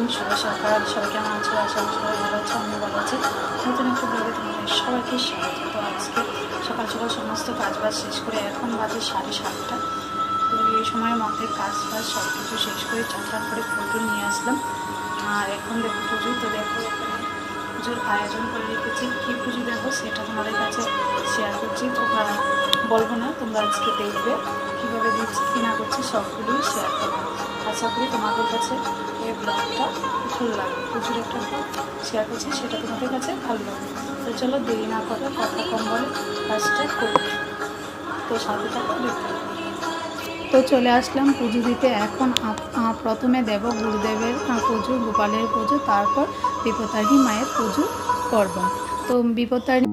Morning, শুভ সকাল। সবাই কেমন আছো? আশা করি সবাই ভালো আছে, আমি ভালো আছি। নতুন একটু ব্লগে তোমাদের সবাইকে স্বাগত। তো আজকে সকাল সকাল সমস্ত কাজবাজ শেষ করে এখন বাজে 7:30। তো এই সময়ের মধ্যে কাজবাজ সব কিছু শেষ করে চান করে ফুল নিয়ে আসলাম। আর এখন দেখো পুজো। তো দেখো এখানে পুজোর আয়োজন করে রেখেছি। কী পুজো দেখো সেটা তোমাদের কাছে শেয়ার করছি। তো বলবো না, তোমরা আজকে দেখবে কীভাবে দিচ্ছি কী না করছি, সবগুলোই শেয়ার করবো। আশা করি তোমাদের কাছে এই ব্লগটা ভালো লাগবে। পুজোর একটা ব্লগ শেয়ার করছি, সেটা তোমাদের কাছে ভালো লাগবে। তো চলো দেরি না করে কথা কম বলে কাজটা করি। তো সাথে থাকো, দেখতে। তো চলে আসলাম পুজো দিতে। এখন প্রথমে দেব গুরুদেবের পুজো, গোপালের পুজো, তারপর বিপত্তারিণী মায়ের পুজো করব। তো বিপত্তারিণী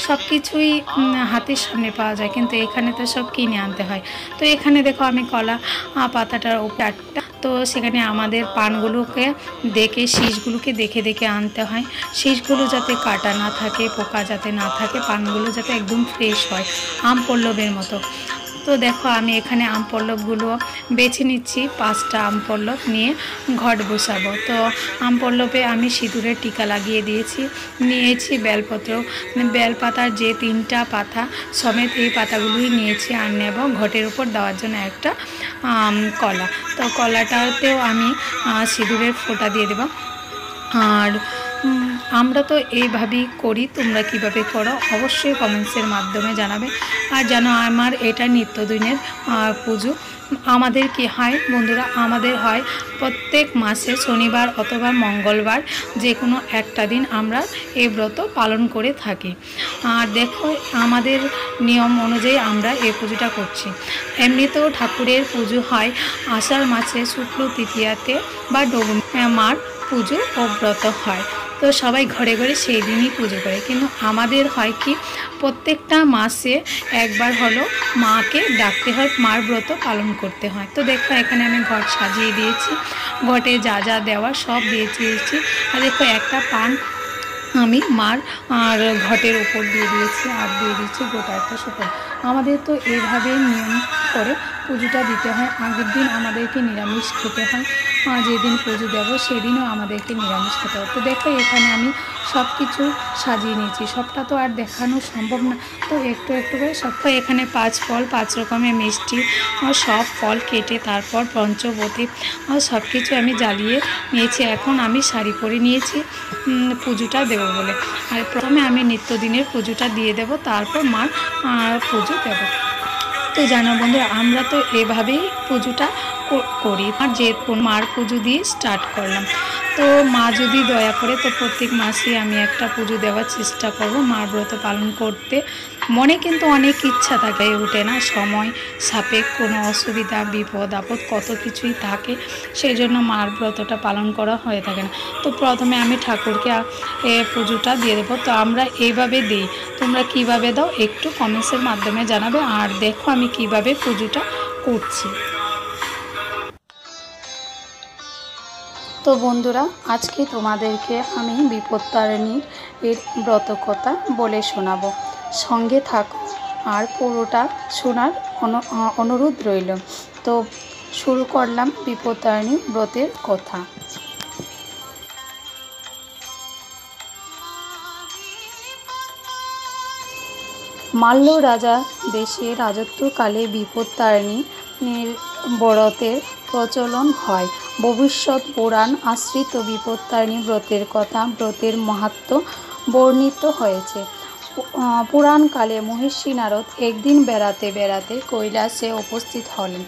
সব কিছুই হাতের সামনে পাওয়া যায়, কিন্তু এখানে তো সব কিনে আনতে হয়। তো এখানে দেখো আমি কলা পাতাটার উপরে তো সেখানে আমাদের পানগুলোকে দেখে, শীষগুলোকে দেখে দেখে আনতে হয়। শীষগুলো যাতে কাটা না থাকে, পোকা যাতে না থাকে, পানগুলো যাতে একদম ফ্রেশ হয়, আম পল্লবের মতো। তো দেখো আমি এখানে আম পল্লবগুলো বেছে নিচ্ছি। 5টা আম পল্লব নিয়ে ঘট বসাবো। তো আম পল্লবে আমি সিঁদুরের টিকা লাগিয়ে নিয়েছি বেলপত্র, বেলপাতার যে 3টা পাতা সমেত এই পাতাগুলোই নিয়েছি। আর নেব ঘটের উপর দেওয়ার জন্য একটা কলা। তো কলাটাতেও আমি সিঁদুরের ফোঁটা দিয়ে দেব। আর আমরা তো এইভাবেই করি, তোমরা কিভাবে করো অবশ্যই কমেন্টসের মাধ্যমে জানাবে। আর জানো আমার এটা নিত্যদিনের পুজো। আমাদের কি হয় বন্ধুরা, আমাদের হয় প্রত্যেক মাসে শনিবার অথবা মঙ্গলবার যে কোনো একটা দিন আমরা এই ব্রত পালন করে থাকি। আর দেখো আমাদের নিয়ম অনুযায়ী আমরা এই পুজোটা করছি। এমনিতেও ঠাকুরের পুজো হয় আষাঢ় মাসে শুক্ল তৃতীয়াতে বা মার পুজো ও ব্রত হয়। তো সবাই ঘরে ঘরে সেই দিনই পুজো করে। কিন্তু আমাদের হয় কি প্রত্যেকটা মাসে একবার হলো মাকে ডাকতে হয়, মার ব্রত পালন করতে হয়। তো দেখো এখানে আমি ঘট সাজিয়ে দিয়েছি, ঘটে যা যা দেওয়া সব দিয়েছি। আর দেখো একটা পান আমি মার আর ঘটের উপর দিয়ে দিয়েছি, আর দিয়ে দিচ্ছি গোটা একটা সুপারি। আমাদের তো এইভাবেই নিয়ম করে পুজোটা দিতে হয়। আগের দিন আমাদেরকে নিরামিষ খেতে হয়, যেদিন পুজো দেবো সেদিনও আমাদেরকে নিরামিষ খেতে হয়। তো দেখো এখানে আমি সব কিছু সাজিয়ে নিয়েছি, সবটা তো আর দেখানো সম্ভব না, তো একটু একটু করে সব। এখানে 5 ফল 5 রকমের মিষ্টি সব ফল কেটে তারপর পঞ্চবতী সব কিছু আমি জ্বালিয়ে নিয়েছি। এখন আমি শাড়ি পরে নিয়েছি পুজোটা দেবো বলে। আর প্রথমে আমি নিত্যদিনের পুজোটা দিয়ে দেব, তারপর মার পুজো দেব। তো জানো বন্ধুরা, আমরা তো এভাবেই পুজোটা করি। আর যে মার পুজো দিয়ে স্টার্ট করলাম। তো মা যদি দয়া করে তো প্রত্যেক মাসে আমি একটা পুজো দেওয়ার চেষ্টা করব, মার ব্রত পালন করতে। মনে কিন্তু অনেক ইচ্ছা থাকে, ওঠে না, সময় সাপেক্ষ কোনো অসুবিধা বিপদ আপদ কত কিছুই থাকে, সেই জন্য মার ব্রতটা পালন করা হয়ে থাকে না। তো প্রথমে আমি ঠাকুরকে পুজোটা দিয়ে দেবো। তো আমরা এইভাবে দিই, তোমরা কিভাবে দাও একটু কমেন্টসের মাধ্যমে জানাবে। আর দেখো আমি কিভাবে পুজোটা করছি। তো বন্ধুরা, আজকে তোমাদেরকে আমি বিপত্তারিণীর এর ব্রতকথা বলে শোনাবো, সঙ্গে থাকো আর পুরোটা শোনার অনুরোধ রইল। তো শুরু করলাম বিপত্তারিণী ব্রতের কথা। মাল্য রাজা দেশে রাজত্বকালে বিপত্তারিণীর ব্রতের প্রচলন হয়। ভবিষ্যৎ পুরাণ আশ্রিত বিপত্তারিণী ব্রতের কথা, ব্রতের মাহাত্ম্য বর্ণিত হয়েছে। পুরাণকালে মহর্ষি নারদ একদিন বেড়াতে বেড়াতে কৈলাসে উপস্থিত হলেন।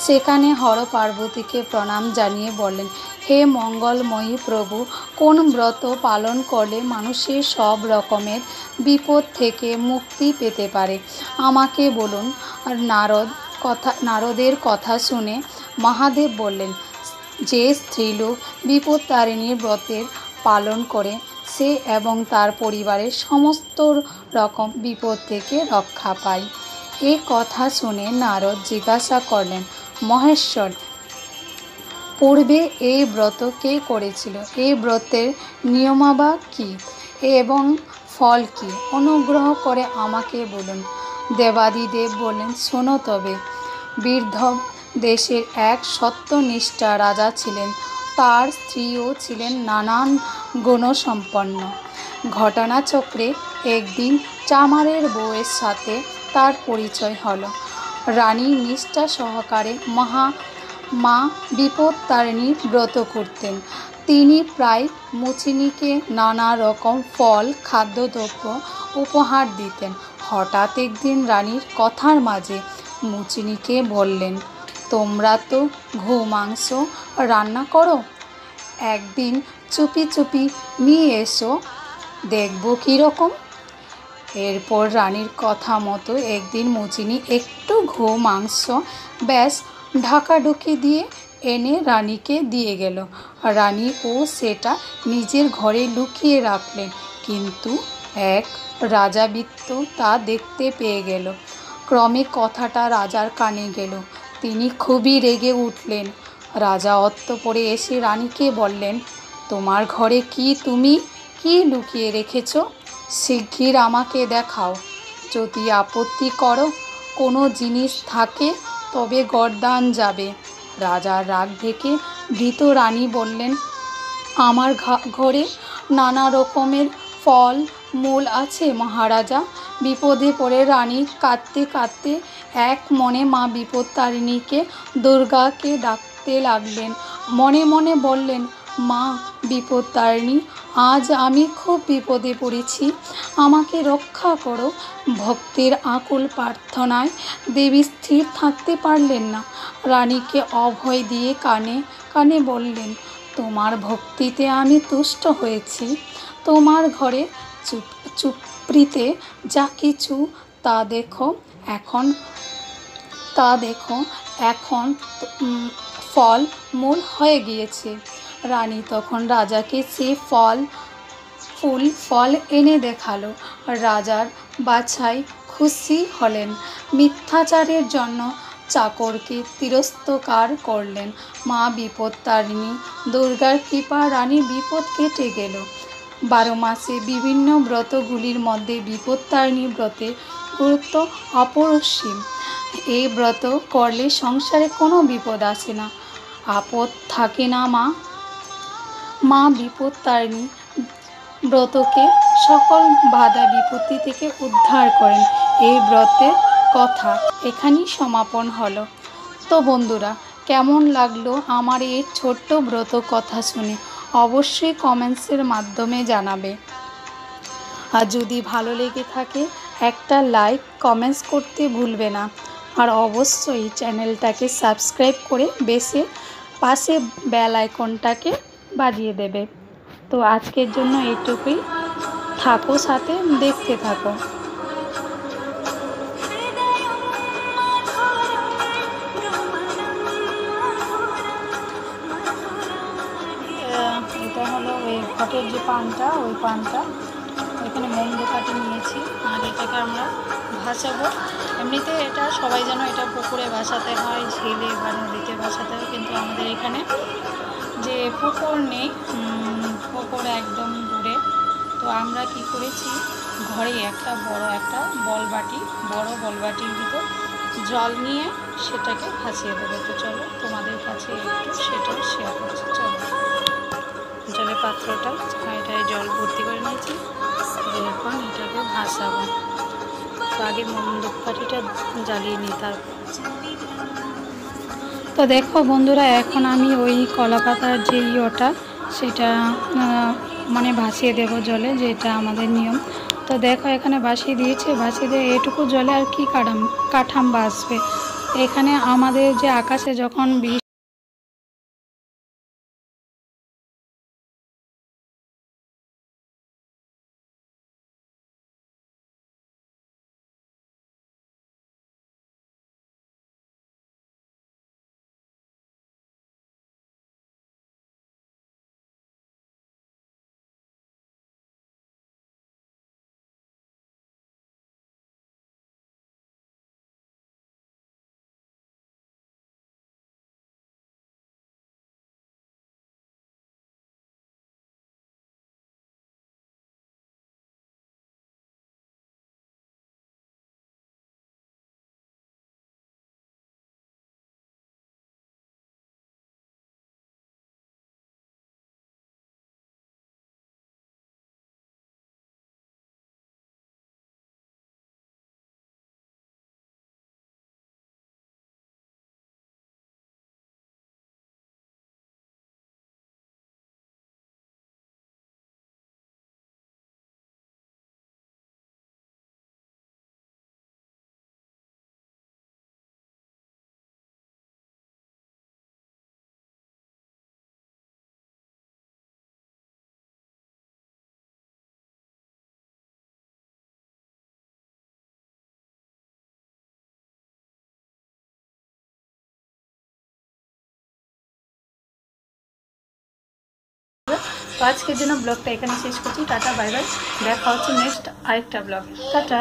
সেখানে হর পার্বতীকে প্রণাম জানিয়ে বললেন, হে মঙ্গলময়ী প্রভু, কোন ব্রত পালন করলে মানুষের সব রকমের বিপদ থেকে মুক্তি পেতে পারে আমাকে বলুন। আর নারদের কথা শুনে মহাদেব বললেন, যে স্ত্রীলোক বিপত্তারিণীর ব্রতের পালন করে সে এবং তার পরিবারের সমস্ত রকম বিপদ থেকে রক্ষা পায়। এ কথা শুনে নারদ জিজ্ঞাসা করলেন, মহেশ্বর, পূর্বে এই ব্রত কে করেছিল? এই ব্রতের নিয়মাবা কি এবং ফল কি? অনুগ্রহ করে আমাকে বলুন। দেবাদিদেব বললেন, শোনো তবে। বীরধব দেশের এক সত্যনিষ্ঠা রাজা ছিলেন। তার স্ত্রীও ছিলেন নানান গুণসম্পন্ন। ঘটনাচক্রে একদিন চামারের বউয়ের সাথে তার পরিচয় হলো। রানী নিষ্ঠা সহকারে মা বিপত্তারিণীর ব্রত করতেন। তিনি প্রায় মুচিনিকে নানা রকম ফল খাদ্যদ্রব্য উপহার দিতেন। হঠাৎ একদিন রানীর কথার মাঝে মুচিনিকে বললেন, তোমরা তো মাংস রান্না করো, একদিন চুপি চুপি নিয়ে এসো, দেখবো কীরকম। এরপর রানীর কথা মতো একদিন মুচিনি একটু মাংস ব্যাস ঢাকাঢুকি দিয়ে এনে রানীকে দিয়ে গেল। রানী ও সেটা নিজের ঘরে লুকিয়ে রাখলেন। কিন্তু এক রাজাবিত্ত তা দেখতে পেয়ে গেল। ক্রমে কথাটা রাজার কানে গেল। তিনি খুবই রেগে উঠলেন। রাজা অতঃপরে এসে রানীকে বললেন, তোমার ঘরে তুমি কি লুকিয়ে রেখেছ? শিগগির আমাকে দেখাও। যদি আপত্তি করো কোনো জিনিস থাকে তবে গর্দান যাবে। রাজার রাগ দেখে ভীত রানী বললেন, আমার ঘরে নানা রকমের ফল মূল আছে মহারাজা। বিপদে পড়ে রানী কাঁদতে কাঁদতে এক মনে মা বিপত্তারিণীকে দুর্গাকে ডাকতে লাগলেন। মনে মনে বললেন, মা বিপত্তারিণী, আজ আমি খুব বিপদে পড়েছি, আমাকে রক্ষা করো। ভক্তের আকুল প্রার্থনায় দেবী স্থির থাকতে পারলেন না। রানীকে অভয় দিয়ে কানে কানে বললেন, তোমার ভক্তিতে আমি তুষ্ট হয়েছি। তোমার ঘরে চুপড়িতে যা কিছু তা দেখো এখন ফল মূল হয়ে গিয়েছে। রানী তখন রাজাকে সে ফল ফুল ফল এনে দেখালো। রাজার বাছাই খুশি হলেন। মিথ্যাচারের জন্য চাকরকে তিরস্কার করলেন। মা বিপত্তারিণী দুর্গার কৃপা রানীর বিপদ কেটে গেল। 12 মাসে বিভিন্ন ব্রতগুলির মধ্যে বিপত্তারিণী ব্রতের গুরুত্ব অপরিসীম। এই ব্রত করলে সংসারে কোনো বিপদ আসে না, আপদ থাকে না। মা বিপত্তারিণী ব্রতকে সকল বাধা বিপত্তি থেকে উদ্ধার করেন। এই ব্রতের কথা এখানেই সমাপন হলো। তো বন্ধুরা, কেমন লাগলো আমার এই ছোট্ট ব্রত কথা শুনে অবশ্যই কমেন্টসের মাধ্যমে জানাবে। আর যদি ভালো লেগে থাকে একটা লাইক কমেন্টস করতে ভুলবে না। আর অবশ্যই চ্যানেলটাকে সাবস্ক্রাইব করে পাশে বেল আইকনটাকে বাজিয়ে দেবে। তো আজকের জন্য এইটুকুই, থাকো সাথে, দেখতে থাকো। এটা হলো ওই ঘটের যে পানটা, ওই পানটা এখানে মোমবাতি নিয়েছি। আর এটাকে আমরা ভাসাবো। এমনিতে এটা সবাই যেন এটা পুকুরে ভাসাতে হয়, ঝিলে বা নদীতে ভাসাতে হয়, কিন্তু আমাদের এখানে যে পুকুর নেই, পুকুর একদম দূরে। তো আমরা কি করেছি, ঘরে একটা বড় বলবাটির ভিতর জল নিয়ে সেটাকে ভাসিয়ে দেবো। তো চলো তোমাদের কাছে একটু সেটা শেয়ার করছি। চলো, জলের পাত্রটা এটায় জল ভর্তি করে নিয়েছি। এখন এটাকে ভাসাবো। তো আগে মোমবাতিটা জ্বালিয়ে নিই। তো দেখো বন্ধুরা, এখন আমি ওই কলা পাতার যে সেটা মানে ভাসিয়ে দেব জলে, যেটা আমাদের নিয়ম। তো দেখো এখানে ভাসিয়ে দিয়েছে। ভাসিয়ে দিয়ে এটুকু জলে আর কি কাঠাম ভাসবে। এখানে আমাদের যে আকাশে যখন তো আজকের জন্য ব্লগটা এখানে শেষ করছি। Tata, bye bye. দেখা হচ্ছে নেক্সট আরেকটা ব্লগ। টাটা।